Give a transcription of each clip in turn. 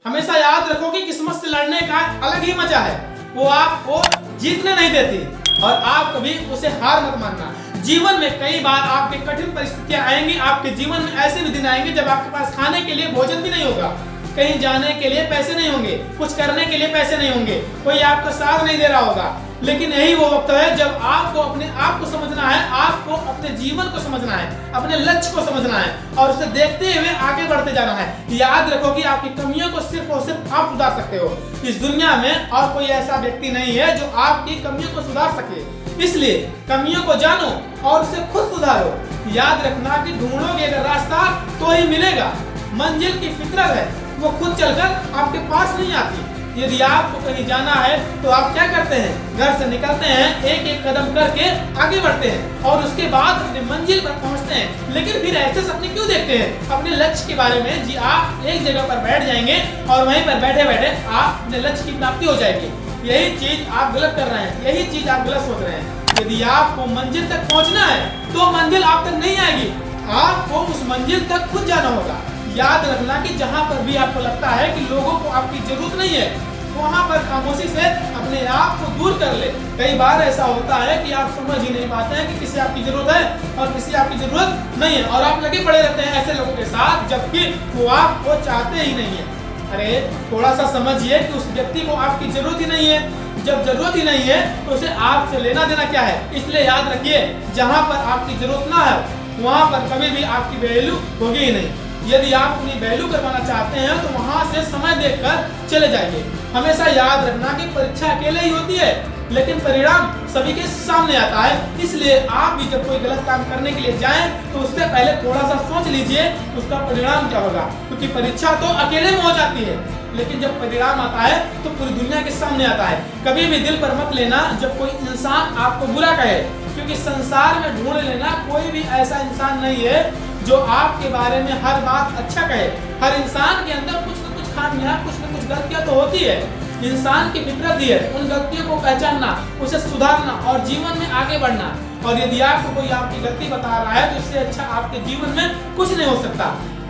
हमेशा याद रखो कि किस्मत से लड़ने का अलग ही मजा है। वो आपको जीतने नहीं देती और आप कभी उसे हार मत मानना। जीवन में कई बार आपके कठिन परिस्थितियां आएंगी। आपके जीवन में ऐसे भी दिन आएंगे जब आपके पास खाने के लिए भोजन भी नहीं होगा, कहीं जाने के लिए पैसे नहीं होंगे, कुछ करने के लिए पैसे नहीं होंगे, कोई आपका साथ नहीं दे रहा होगा। लेकिन यही वो वक्त है जब आपको अपने आप को समझना है, आपको अपने जीवन को समझना है, अपने लक्ष्य को समझना है और उसे देखते हुए आगे बढ़ते जाना है। याद रखो कि आपकी कमियों को सिर्फ और सिर्फ आप सुधार सकते हो। इस दुनिया में और कोई ऐसा व्यक्ति नहीं है जो आपकी कमियों को सुधार सके। इसलिए कमियों को जानो और उसे खुद सुधारो। याद रखना कि ढूंढोगे अगर रास्ता तो ही मिलेगा। मंजिल की फितरत है, वो खुद चलकर आपके पास नहीं आती। यदि आपको कहीं जाना है तो आप क्या करते हैं? घर से निकलते हैं, एक एक कदम करके आगे बढ़ते हैं और उसके बाद अपने मंजिल पर पहुंचते हैं। लेकिन फिर ऐसे सपने क्यों देखते हैं? अपने लक्ष्य के बारे में जी आप एक जगह पर बैठ जाएंगे और वहीं पर बैठे बैठे आप अपने लक्ष्य की प्राप्ति हो जाएगी। यही चीज आप गलत कर रहे हैं, यही चीज आप गलत सोच रहे हैं। यदि आपको मंजिल तक पहुंचना है तो मंजिल आप तक नहीं आएगी, आपको उस मंजिल तक खुद जाना होगा। याद रखना कि जहां पर भी आपको लगता है कि लोगों को आपकी जरूरत नहीं है, वहां पर खामोशी से अपने आप को दूर कर ले। कई बार ऐसा होता है कि आप समझ ही नहीं पाते हैं कि किसी आपकी जरूरत है और किसी आपकी जरूरत नहीं है और आप लगे पड़े रहते हैं ऐसे लोगों के साथ जबकि वो आपको चाहते ही नहीं है। अरे थोड़ा सा समझिए कि उस व्यक्ति को आपकी जरूरत ही नहीं है। जब जरूरत ही नहीं है तो उसे आपसे लेना देना क्या है? इसलिए याद रखिए, जहां पर आपकी जरूरत ना है वहां पर कभी भी आपकी वैल्यू होगी ही नहीं। यदि आप अपनी वैल्यू करवाना चाहते हैं तो वहां से समय देखकर चले जाइए। हमेशा याद रखना कि परीक्षा अकेले ही होती है लेकिन परिणाम सभी के सामने आता है। इसलिए आप भी जब कोई गलत काम करने के लिए जाएं तो उससे पहले थोड़ा सा सोच लीजिए उसका परिणाम क्या होगा, क्योंकि परीक्षा तो अकेले में हो जाती है लेकिन जब परिणाम आता है तो पूरी दुनिया के सामने आता है। कभी भी दिल पर मत लेना जब कोई इंसान आपको बुरा कहे, क्योंकि संसार में ढूंढ लेना कोई भी ऐसा इंसान नहीं है जो आपके बारे में हर बात अच्छा कहे। हर इंसान के अंदर कुछ न कुछ खामियां, कुछ न कुछ गलतियां तो होती है। इंसान की फितरत ही है उन गलतियों को पहचानना, उसे सुधारना और जीवन में आगे बढ़ना। और यदि आपको कोई आपकी गलती बता रहा है तो इससे अच्छा आपके जीवन में कुछ नहीं हो सकता।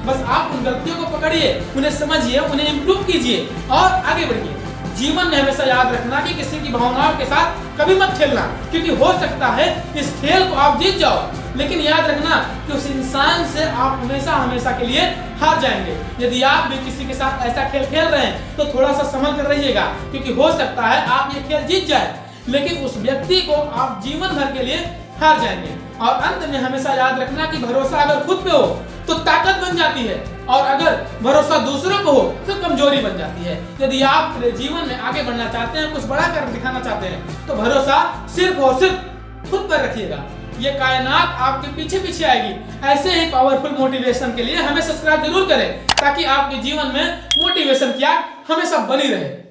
बस आप उन गलतियों को पकड़िए, उन्हें समझिए, उन्हें इम्प्रूव कीजिए और आगे बढ़िए। जीवन में हमेशा याद रखना कि किसी की भावनाओं के साथ कभी मत खेलना, क्योंकि हो सकता है इस खेल को आप जीत जाओ लेकिन याद रखना कि उस इंसान से आप हमेशा हमेशा के लिए हार जाएंगे। यदि आप भी किसी के साथ ऐसा खेल खेल रहे हैं तो थोड़ा सा संभल कर रहिएगा, क्योंकि हो सकता है आप ये खेल जीत जाए लेकिन उस व्यक्ति को आप जीवन भर के लिए हार जाएंगे। और अंत में हमेशा याद रखना कि भरोसा अगर खुद पे हो तो ताकत बन जाती है और अगर भरोसा दूसरों को हो तो कमजोरी बन जाती है। यदि आप अपने जीवन में आगे बढ़ना चाहते हैं, कुछ बड़ा कर दिखाना चाहते हैं तो भरोसा सिर्फ और सिर्फ खुद पर रखिएगा। ये कायनात आपके पीछे पीछे आएगी। ऐसे ही पावरफुल मोटिवेशन के लिए हमें सब्सक्राइब जरूर करें ताकि आपके जीवन में मोटिवेशन की आग हमेशा बनी रहे।